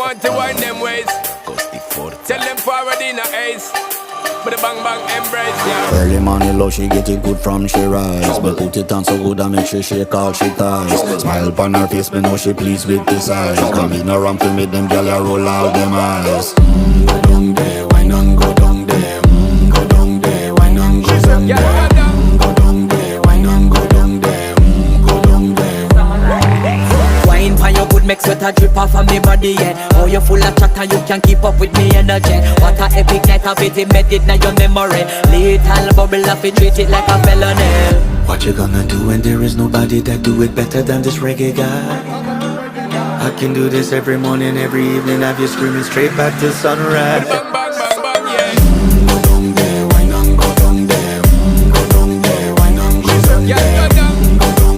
want to wind them ways. Tell them forward in a ace. But the bang bang embrace, yeah. Early morning love, she get it good from she rise. But put it on so good I make she shake all she ties. Smile upon her face, me know she pleased with this eyes. Come in around to make them gyal a roll out them eyes. Go down there, wine and go down there. Go down there, wine and go down there. Go down there, wine and go down there. Go down there. Wine for your good make sweat a drip off of me body, yeah. Oh, you full of chatter, you can keep up with me energy. What a epic night of it, embedded in your memory. Little bubble of it, treat it like a felony. What you gonna do when there is nobody that do it better than this reggae guy? I can do this every morning, every evening, have you screaming straight back to sunrise.